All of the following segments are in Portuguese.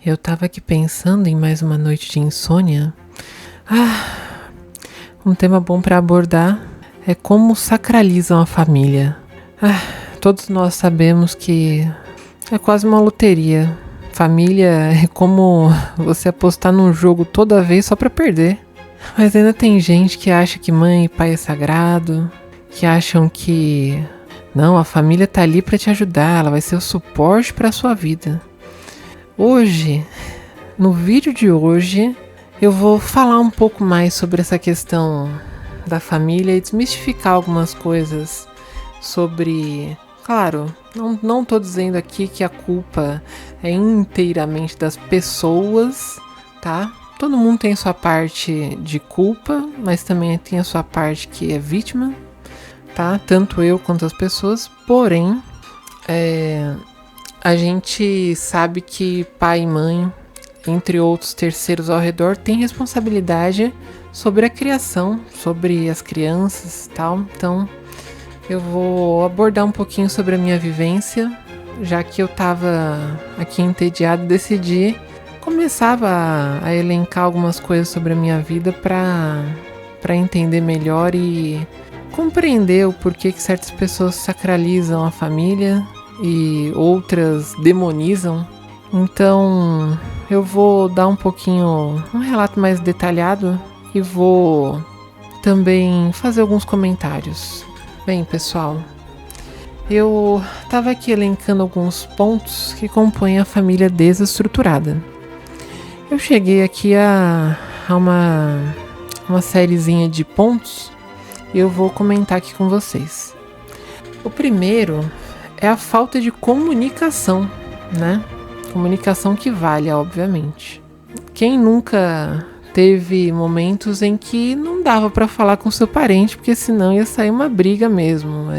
Eu tava aqui pensando em mais uma noite de insônia. Um tema bom pra abordar é como sacralizam a família. Todos nós sabemos que é quase uma loteria. Família é como você apostar num jogo toda vez só pra perder. Mas ainda tem gente que acha que mãe e pai é sagrado, que acham que não, a família tá ali pra te ajudar, ela vai ser o suporte pra sua vida. Hoje, no vídeo de hoje, eu vou falar um pouco mais sobre essa questão da família e desmistificar algumas coisas sobre... Claro, não tô dizendo aqui que a culpa é inteiramente das pessoas, tá? Todo mundo tem sua parte de culpa, mas também tem a sua parte que é vítima, tá? Tanto eu quanto as pessoas, porém, a gente sabe que pai e mãe, entre outros terceiros ao redor, têm responsabilidade sobre a criação, sobre as crianças e tal. Então, eu vou abordar um pouquinho sobre a minha vivência, já que eu tava aqui entediado, decidi começava a elencar algumas coisas sobre a minha vida para entender melhor e compreender o porquê que certas pessoas sacralizam a família e outras demonizam. Então, eu vou dar um relato mais detalhado e vou também fazer alguns comentários. Bem, pessoal, eu estava aqui elencando alguns pontos que compõem a família desestruturada. Eu cheguei aqui a uma sériezinha de pontos e eu vou comentar aqui com vocês. O primeiro é a falta de comunicação, né? Comunicação que vale, obviamente. Quem nunca teve momentos em que não dava para falar com seu parente, porque senão ia sair uma briga mesmo,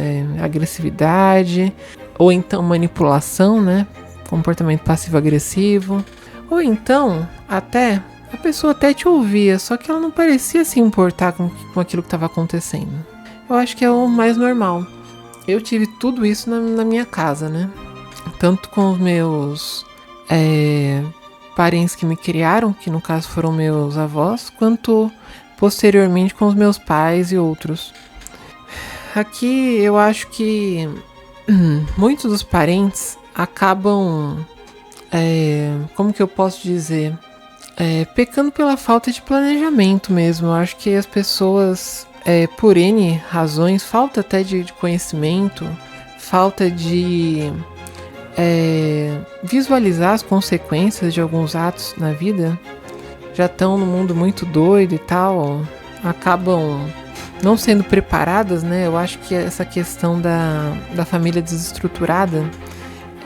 agressividade, ou então manipulação, né? Comportamento passivo-agressivo, ou então até a pessoa até te ouvia, só que ela não parecia se importar com aquilo que estava acontecendo. Eu acho que é o mais normal. Eu tive tudo isso na minha casa, né? Tanto com os meus parentes que me criaram, que no caso foram meus avós, quanto posteriormente com os meus pais e outros. Aqui eu acho que muitos dos parentes acabam, como que eu posso dizer, pecando pela falta de planejamento mesmo. Eu acho que as pessoas, por N razões, falta até de conhecimento, falta de visualizar as consequências de alguns atos na vida, já estão no mundo muito doido e tal, acabam não sendo preparadas, né? Eu acho que essa questão da família desestruturada,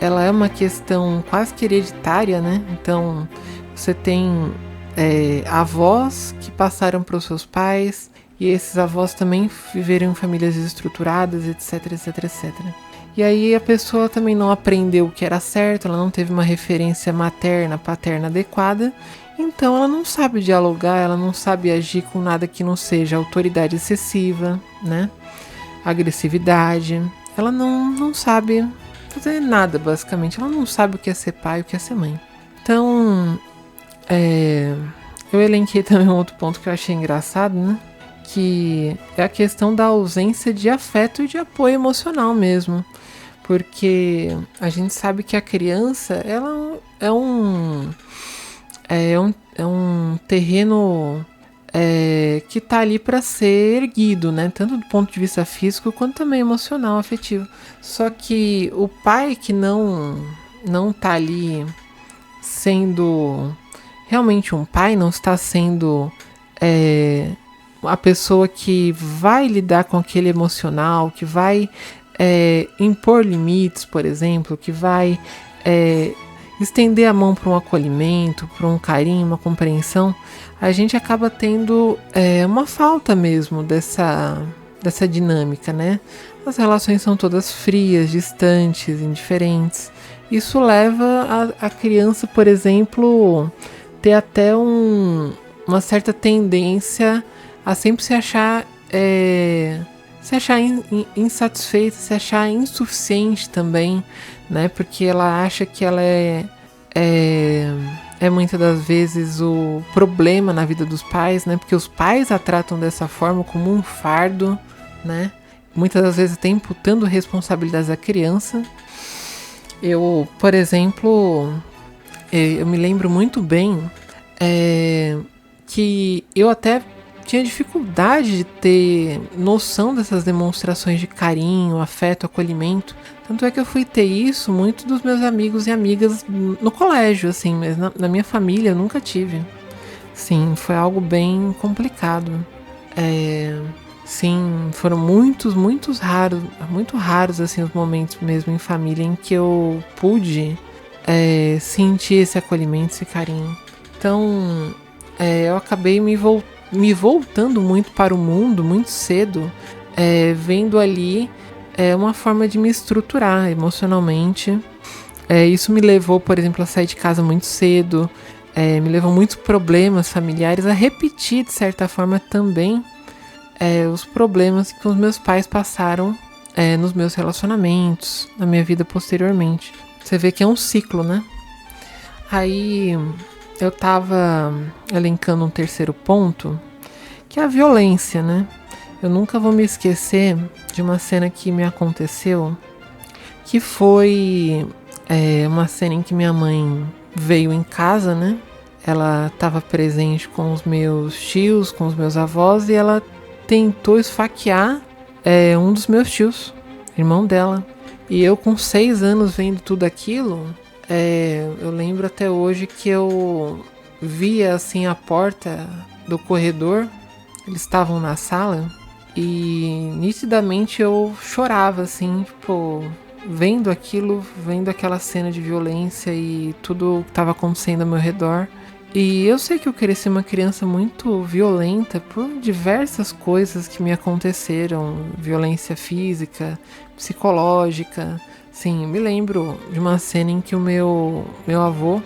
ela é uma questão quase que hereditária, né? Então, você tem avós que passaram para os seus pais, e esses avós também viveram em famílias desestruturadas, etc, etc, etc. E aí a pessoa também não aprendeu o que era certo, ela não teve uma referência materna, paterna adequada, então ela não sabe dialogar, ela não sabe agir com nada que não seja autoridade excessiva, né? Agressividade. Ela não sabe fazer nada, basicamente. Ela não sabe o que é ser pai e o que é ser mãe. Então, eu elenquei também um outro ponto que eu achei engraçado, né? Que é a questão da ausência de afeto e de apoio emocional mesmo. Porque a gente sabe que a criança, ela é um terreno que tá ali para ser erguido, né? Tanto do ponto de vista físico quanto também emocional, afetivo. Só que o pai que não tá ali sendo realmente um pai, não está sendo a pessoa que vai lidar com aquele emocional, que vai impor limites, por exemplo, que vai estender a mão para um acolhimento, para um carinho, uma compreensão, a gente acaba tendo uma falta mesmo dessa dinâmica, né? As relações são todas frias, distantes, indiferentes. Isso leva a criança, por exemplo, ter até uma certa tendência a sempre se achar insatisfeita, se achar insuficiente também, né? Porque ela acha que ela é muitas das vezes o problema na vida dos pais, né? Porque os pais a tratam dessa forma como um fardo, né? Muitas das vezes até imputando responsabilidades à criança. Eu, por exemplo, eu me lembro muito bem que eu até tinha dificuldade de ter noção dessas demonstrações de carinho, afeto, acolhimento. Tanto é que eu fui ter isso muito dos meus amigos e amigas no colégio, assim, mas na minha família eu nunca tive. Sim, foi algo bem complicado. Sim, foram muito raros assim os momentos mesmo em família em que eu pude sentir esse acolhimento, esse carinho. Então, eu acabei me voltando muito para o mundo muito cedo, vendo ali uma forma de me estruturar emocionalmente. Isso me levou, por exemplo, a sair de casa muito cedo, me levou muitos problemas familiares a repetir, de certa forma, também os problemas que os meus pais passaram nos meus relacionamentos, na minha vida posteriormente. Você vê que é um ciclo, né? Aí eu tava elencando um terceiro ponto, que é a violência, né? Eu nunca vou me esquecer de uma cena que me aconteceu, que foi uma cena em que minha mãe veio em casa, né? Ela estava presente com os meus tios, com os meus avós, e ela tentou esfaquear um dos meus tios, irmão dela. E eu com 6 anos vendo tudo aquilo, eu lembro até hoje que eu via assim a porta do corredor, eles estavam na sala, e nitidamente eu chorava assim, tipo, vendo aquilo, vendo aquela cena de violência e tudo que estava acontecendo ao meu redor. E eu sei que eu cresci uma criança muito violenta por diversas coisas que me aconteceram, violência física, psicológica. Sim, eu me lembro de uma cena em que o meu avô,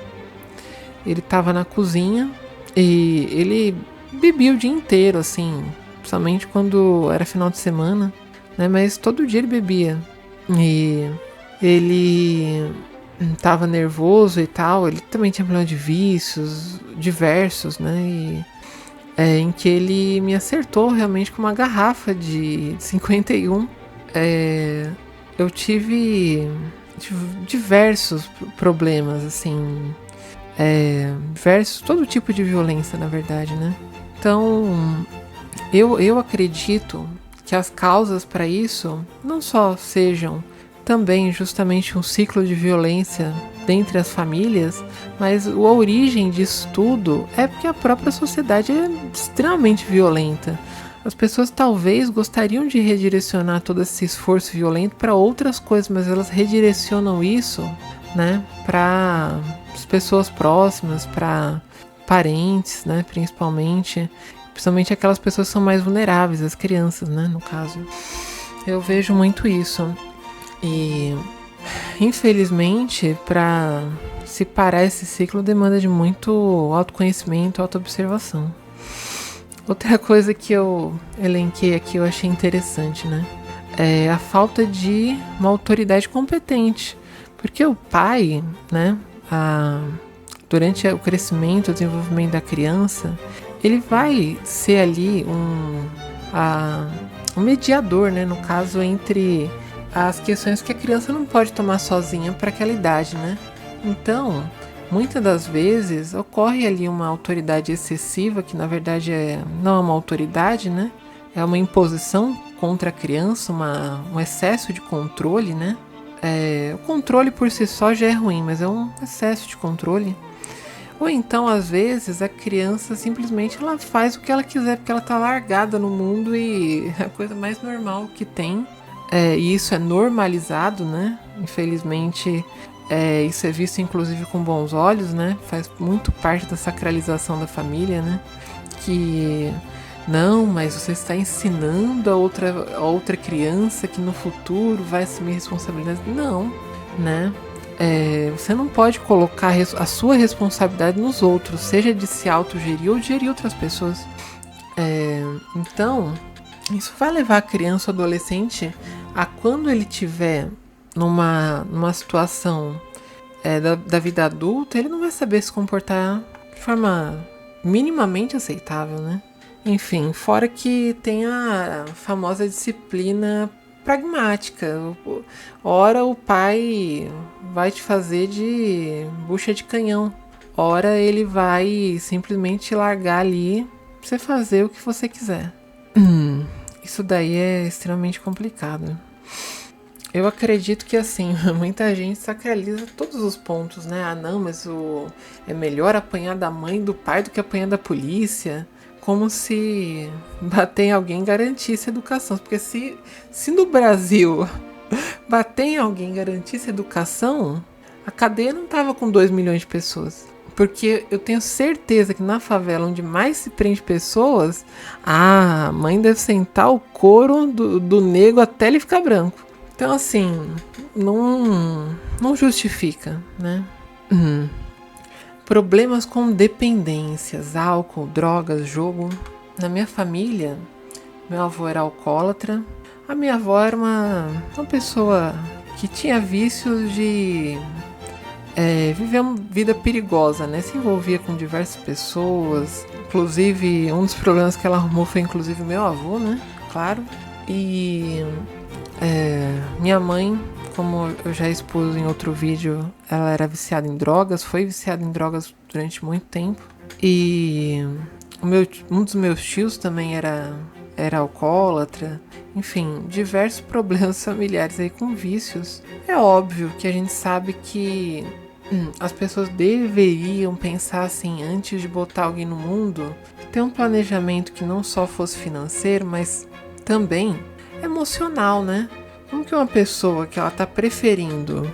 ele estava na cozinha e ele bebia o dia inteiro, assim, principalmente quando era final de semana, né? Mas todo dia ele bebia. E ele tava nervoso e tal, ele também tinha problema de vícios diversos, né? E em que ele me acertou realmente com uma garrafa de 51. Eu tive diversos problemas, assim, todo tipo de violência, na verdade, né? Então, eu acredito que as causas para isso não só sejam também justamente um ciclo de violência dentre as famílias, mas a origem disso tudo é porque a própria sociedade é extremamente violenta. As pessoas talvez gostariam de redirecionar todo esse esforço violento para outras coisas, mas elas redirecionam isso, né, para as pessoas próximas, para parentes, né, principalmente aquelas pessoas que são mais vulneráveis, as crianças, né, no caso. Eu vejo muito isso. E infelizmente, para se parar esse ciclo demanda de muito autoconhecimento, autoobservação. Outra coisa que eu elenquei aqui, eu achei interessante, né? É a falta de uma autoridade competente. Porque o pai, né, durante o crescimento, o desenvolvimento da criança, ele vai ser ali um mediador, né, no caso, entre as questões que a criança não pode tomar sozinha para aquela idade, né? Então, muitas das vezes ocorre ali uma autoridade excessiva, que na verdade não é uma autoridade, né? É uma imposição contra a criança, um excesso de controle, né? O controle por si só já é ruim, mas é um excesso de controle. Ou então, às vezes, a criança simplesmente ela faz o que ela quiser, porque ela tá largada no mundo e é a coisa mais normal que tem. E isso é normalizado, né? Infelizmente, isso é visto inclusive com bons olhos, né? Faz muito parte da sacralização da família, né? Que não, mas você está ensinando a outra criança que no futuro vai assumir responsabilidade. Não, né? Você não pode colocar a sua responsabilidade nos outros, seja de se autogerir ou de gerir outras pessoas. Então, isso vai levar a criança ou adolescente a, quando ele tiver numa situação da vida adulta, ele não vai saber se comportar de forma minimamente aceitável, né? Enfim, fora que tem a famosa disciplina pragmática. Ora o pai vai te fazer de bucha de canhão. Ora ele vai simplesmente te largar ali pra você fazer o que você quiser. Isso daí é extremamente complicado. Eu acredito que, assim, muita gente sacraliza todos os pontos, né? Ah, não, mas é melhor apanhar da mãe e do pai do que apanhar da polícia. Como se bater em alguém garantisse educação. Porque se no Brasil bater em alguém garantisse educação, a cadeia não tava com 2 milhões de pessoas. Porque eu tenho certeza que na favela onde mais se prende pessoas, a mãe deve sentar o couro do nego até ele ficar branco. Então, assim, não justifica, né? Problemas com dependências, álcool, drogas, jogo. Na minha família, meu avô era alcoólatra. A minha avó era uma pessoa que tinha vícios de viver uma vida perigosa, né? Se envolvia com diversas pessoas. Inclusive, um dos problemas que ela arrumou foi inclusive meu avô, né? Claro. E minha mãe, como eu já expus em outro vídeo, ela era viciada em drogas, foi viciada em drogas durante muito tempo. E um dos meus tios também era alcoólatra. Enfim, diversos problemas familiares aí com vícios. É óbvio que a gente sabe que as pessoas deveriam pensar assim, antes de botar alguém no mundo, ter um planejamento que não só fosse financeiro, mas também emocional, né? Como que uma pessoa que ela tá preferindo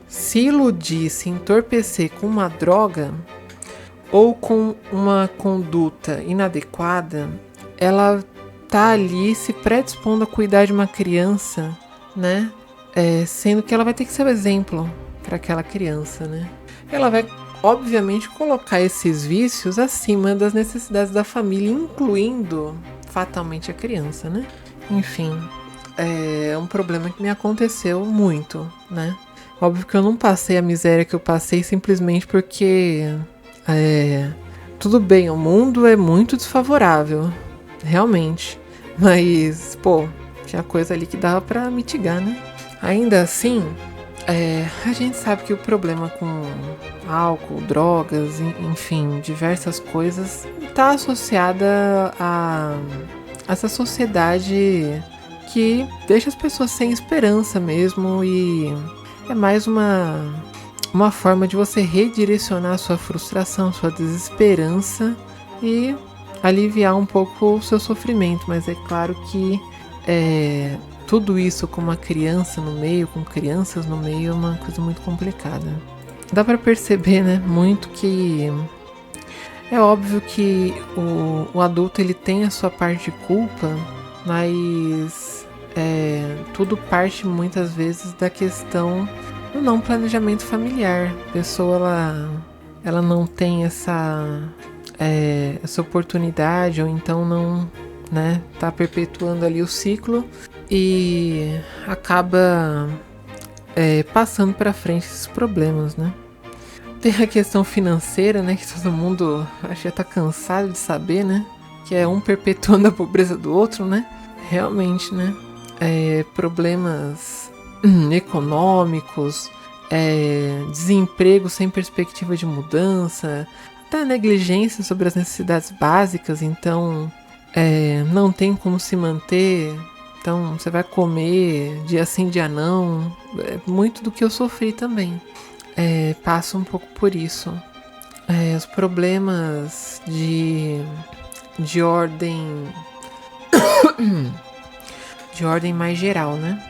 se iludir, se entorpecer com uma droga ou com uma conduta inadequada, ela tá ali se predispondo a cuidar de uma criança, né? Sendo que ela vai ter que ser o exemplo para aquela criança, né? Ela vai, obviamente, colocar esses vícios acima das necessidades da família, incluindo fatalmente a criança, né? Enfim, é um problema que me aconteceu muito, né? Óbvio que eu não passei a miséria que eu passei simplesmente porque tudo bem, o mundo é muito desfavorável, realmente. Mas, pô, tinha coisa ali que dava pra mitigar, né? Ainda assim, a gente sabe que o problema com álcool, drogas, enfim, diversas coisas, tá associada a essa sociedade que deixa as pessoas sem esperança mesmo, e é mais uma forma de você redirecionar sua frustração, sua desesperança e aliviar um pouco o seu sofrimento. Mas é claro que tudo isso com uma criança no meio, com crianças no meio, é uma coisa muito complicada. Dá pra perceber, né, muito que é óbvio que o adulto ele tem a sua parte de culpa, mas tudo parte muitas vezes da questão do não planejamento familiar. A pessoa ela não tem essa oportunidade, ou então não, né, tá perpetuando ali o ciclo e acaba passando para frente esses problemas, né? Tem a questão financeira, né, que todo mundo acho que já tá cansado de saber, né? Que é um perpetuando a pobreza do outro, né? Realmente, né? Problemas econômicos, desemprego sem perspectiva de mudança, até negligência sobre as necessidades básicas. Então, não tem como se manter. Então, você vai comer dia sim, dia não. É muito do que eu sofri também. Passo um pouco por isso. Os problemas de ordem de ordem mais geral, né?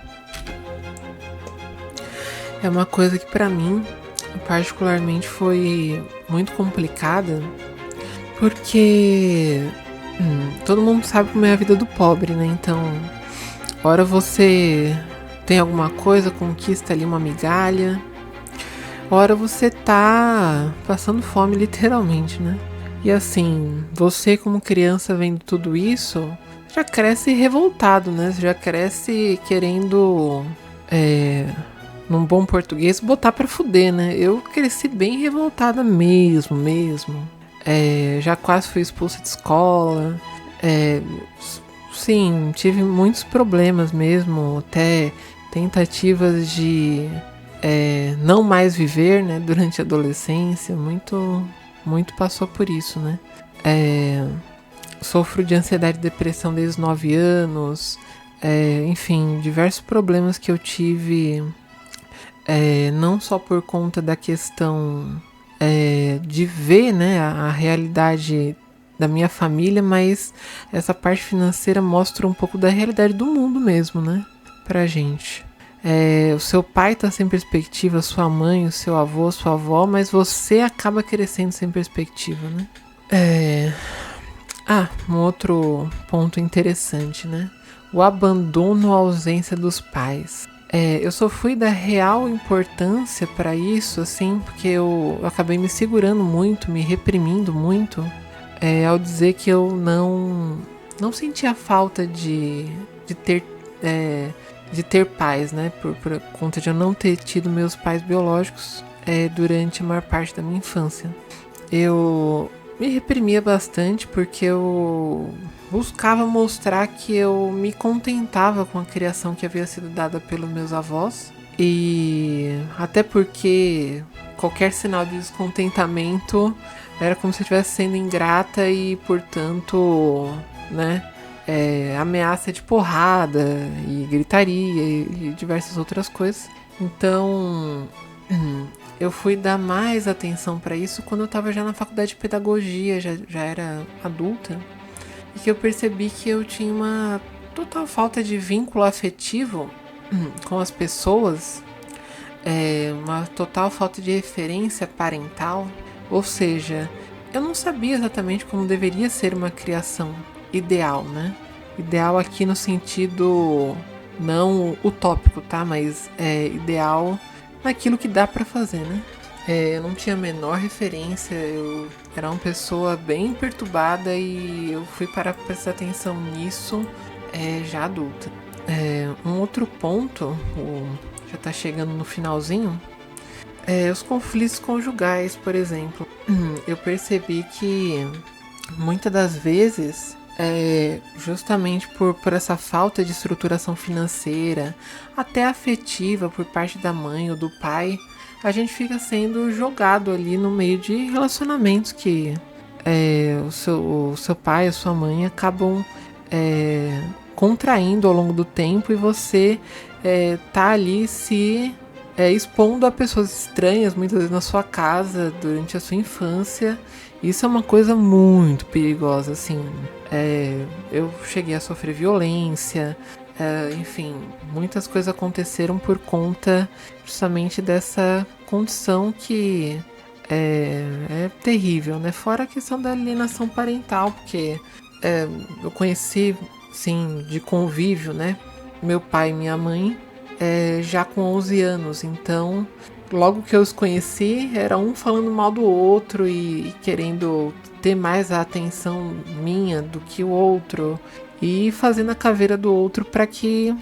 É uma coisa que pra mim particularmente foi muito complicada, porque todo mundo sabe como é a vida do pobre, né? Então, ora você tem alguma coisa, conquista ali uma migalha, ora você tá passando fome literalmente, né? E assim, você como criança vendo tudo isso, já cresce revoltado, né? Você já cresce querendo num bom português, botar pra fuder, né? Eu cresci bem revoltada mesmo. Já quase fui expulsa de escola. Sim, tive muitos problemas mesmo, até tentativas de não mais viver, né, durante a adolescência, muito passou por isso, né. Sofro de ansiedade e depressão desde os 9 anos, enfim, diversos problemas que eu tive, não só por conta da questão de ver, né, a realidade da minha família, mas essa parte financeira mostra um pouco da realidade do mundo mesmo, né, pra gente. O seu pai tá sem perspectiva, sua mãe, o seu avô, sua avó, mas você acaba crescendo sem perspectiva, né. Um outro ponto interessante, né, o abandono ou ausência dos pais. Eu só fui dar real importância para isso, assim, porque eu acabei me segurando muito, me reprimindo muito, ao dizer que eu não sentia falta de ter de ter pais, né, por conta de eu não ter tido meus pais biológicos durante a maior parte da minha infância. Eu me reprimia bastante porque eu buscava mostrar que eu me contentava com a criação que havia sido dada pelos meus avós, e até porque qualquer sinal de descontentamento era como se eu estivesse sendo ingrata e, portanto, né, ameaça de porrada e gritaria e diversas outras coisas. Então eu fui dar mais atenção para isso quando eu estava já na faculdade de pedagogia, já era adulta, e que eu percebi que eu tinha uma total falta de vínculo afetivo com as pessoas, uma total falta de referência parental, ou seja, eu não sabia exatamente como deveria ser uma criação ideal, né? Ideal aqui no sentido não utópico, tá? Mas ideal naquilo que dá pra fazer, né? Eu não tinha a menor referência, eu era uma pessoa bem perturbada e eu fui para prestar atenção nisso já adulta. Um outro ponto, já tá chegando no finalzinho, os conflitos conjugais, por exemplo. Eu percebi que muitas das vezes, justamente por essa falta de estruturação financeira, até afetiva por parte da mãe ou do pai, a gente fica sendo jogado ali no meio de relacionamentos que o seu pai, a sua mãe acabam contraindo ao longo do tempo, e você tá ali se expondo a pessoas estranhas, muitas vezes na sua casa, durante a sua infância. Isso é uma coisa muito perigosa, assim. Eu cheguei a sofrer violência, enfim, muitas coisas aconteceram por conta justamente dessa condição que é terrível, né? Fora a questão da alienação parental, porque eu conheci, sim, de convívio, né, meu pai e minha mãe já com 11 anos, então logo que eu os conheci, era um falando mal do outro e querendo ter mais a atenção minha do que o outro, e fazendo a caveira do outro para que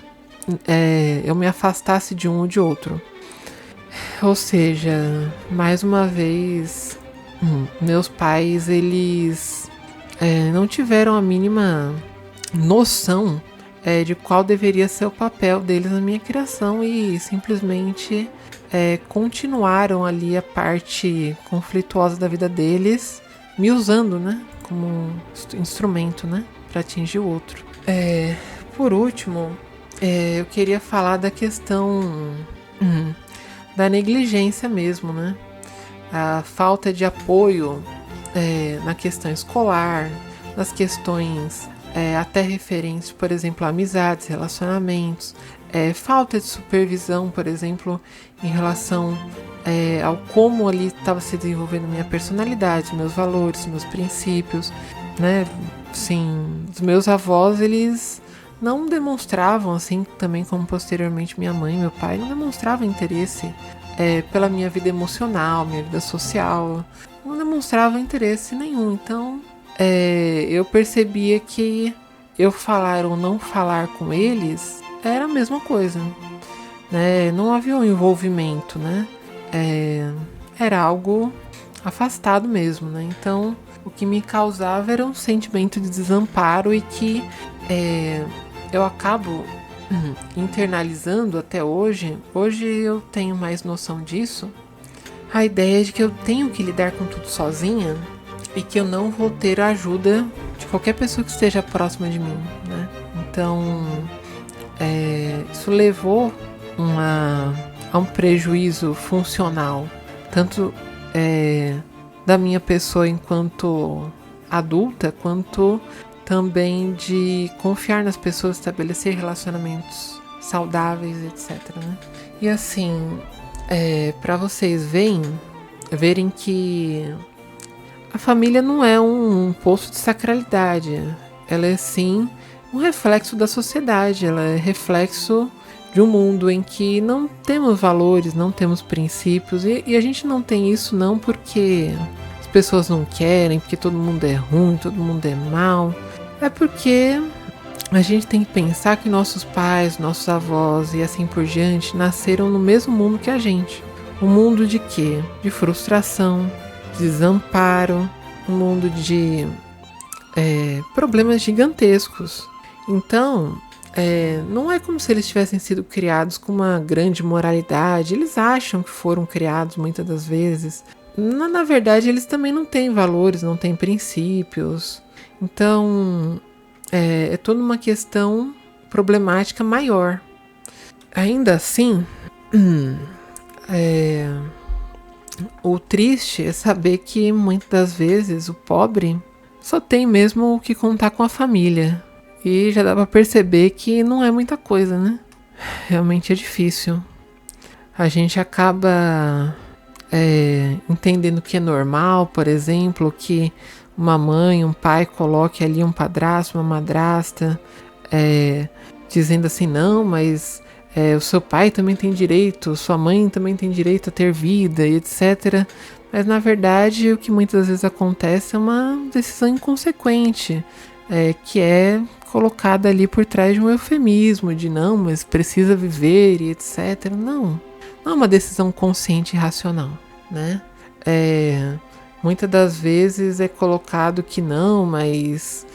eu me afastasse de um ou de outro. Ou seja, mais uma vez, meus pais, eles não tiveram a mínima noção de qual deveria ser o papel deles na minha criação, e simplesmente continuaram ali a parte conflituosa da vida deles, me usando, né, como instrumento, né, para atingir o outro. Por último, eu queria falar da questão da negligência mesmo, né, a falta de apoio na questão escolar, nas questões até referentes, por exemplo, a amizades, relacionamentos, falta de supervisão, por exemplo, em relação ao como ali estava se desenvolvendo minha personalidade, meus valores, meus princípios, né? Sim, os meus avós, eles não demonstravam, assim também como posteriormente minha mãe e meu pai, não demonstravam interesse pela minha vida emocional, minha vida social, não demonstravam interesse nenhum. Então eu percebia que eu falar ou não falar com eles era a mesma coisa. né? Não havia um envolvimento, né? Era algo afastado mesmo, né? Então, o que me causava era um sentimento de desamparo e que eu acabo internalizando até hoje. Hoje eu tenho mais noção disso. A ideia de que eu tenho que lidar com tudo sozinha e que eu não vou ter a ajuda de qualquer pessoa que esteja próxima de mim, né? Então, isso levou a um prejuízo funcional, tanto da minha pessoa enquanto adulta, quanto também de confiar nas pessoas, estabelecer relacionamentos saudáveis, etc, né? E assim, para vocês verem que a família não é um poço de sacralidade. Ela é sim um reflexo da sociedade. Ela é reflexo de um mundo em que não temos valores, não temos princípios. E a gente não tem isso não porque as pessoas não querem, porque todo mundo é ruim, todo mundo é mau. É porque a gente tem que pensar que nossos pais, nossos avós e assim por diante nasceram no mesmo mundo que a gente. Um mundo de quê? De frustração, desamparo, um mundo de problemas gigantescos. Então, não é como se eles tivessem sido criados com uma grande moralidade. Eles acham que foram criados muitas das vezes. Na verdade, eles também não têm valores, não têm princípios. Então, é toda uma questão problemática maior. Ainda assim, o triste é saber que muitas das vezes o pobre só tem mesmo o que contar com a família. E já dá pra perceber que não é muita coisa, né? Realmente é difícil. A gente acaba entendendo que é normal, por exemplo, que uma mãe, um pai coloque ali um padrasto, uma madrasta, dizendo assim, não, mas o seu pai também tem direito, sua mãe também tem direito a ter vida e etc. Mas na verdade o que muitas vezes acontece é uma decisão inconsequente, que é colocada ali por trás de um eufemismo, de não, mas precisa viver e etc. Não é uma decisão consciente e racional, né? Muitas das vezes é colocado que não, mas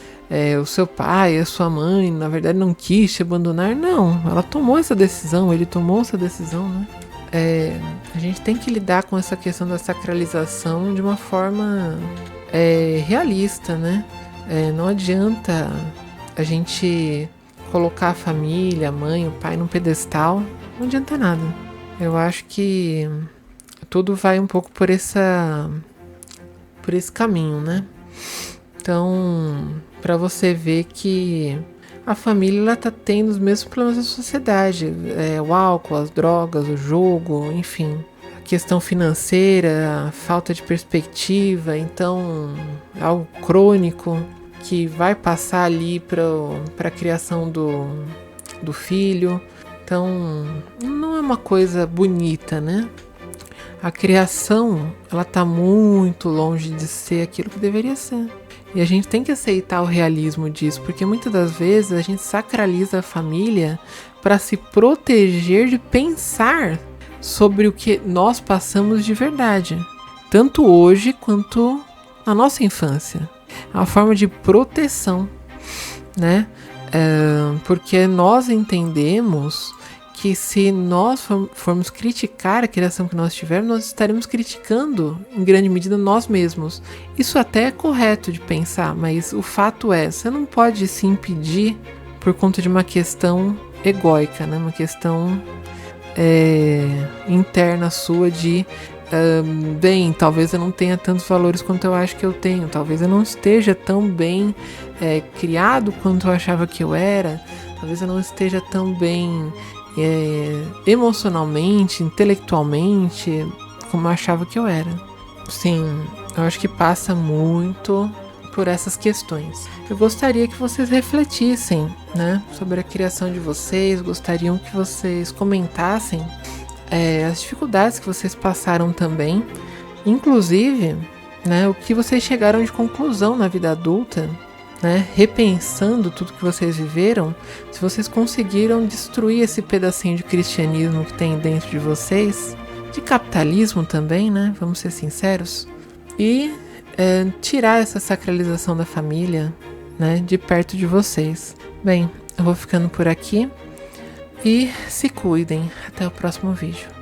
o seu pai, a sua mãe, na verdade não quis te abandonar. Não, ela tomou essa decisão, ele tomou essa decisão, né? A gente tem que lidar com essa questão da sacralização de uma forma realista, né? Não adianta a gente colocar a família, a mãe, o pai num pedestal, não adianta nada. Eu acho que tudo vai um pouco por esse caminho, né? Então, para você ver que a família ela tá tendo os mesmos problemas da sociedade, o álcool, as drogas, o jogo, enfim, a questão financeira, a falta de perspectiva, então é algo crônico que vai passar ali para a criação do filho. Então, não é uma coisa bonita, né? A criação, ela tá muito longe de ser aquilo que deveria ser. E a gente tem que aceitar o realismo disso, porque muitas das vezes a gente sacraliza a família para se proteger de pensar sobre o que nós passamos de verdade, tanto hoje quanto na nossa infância. É uma forma de proteção, né? Porque nós entendemos que se nós formos criticar a criação que nós tivemos, nós estaremos criticando, em grande medida, nós mesmos. Isso até é correto de pensar, mas o fato é, você não pode se impedir por conta de uma questão egóica, né? Uma questão interna sua de bem, talvez eu não tenha tantos valores quanto eu acho que eu tenho, talvez eu não esteja tão bem criado quanto eu achava que eu era, talvez eu não esteja tão bem emocionalmente, intelectualmente, como eu achava que eu era. Sim, eu acho que passa muito por essas questões. Eu gostaria que vocês refletissem, né, sobre a criação de vocês, gostariam que vocês comentassem as dificuldades que vocês passaram também, inclusive, né, o que vocês chegaram de conclusão na vida adulta né, repensando tudo que vocês viveram, se vocês conseguiram destruir esse pedacinho de cristianismo que tem dentro de vocês, de capitalismo também, né, vamos ser sinceros, e tirar essa sacralização da família, né, de perto de vocês. Bem, eu vou ficando por aqui e se cuidem. Até o próximo vídeo.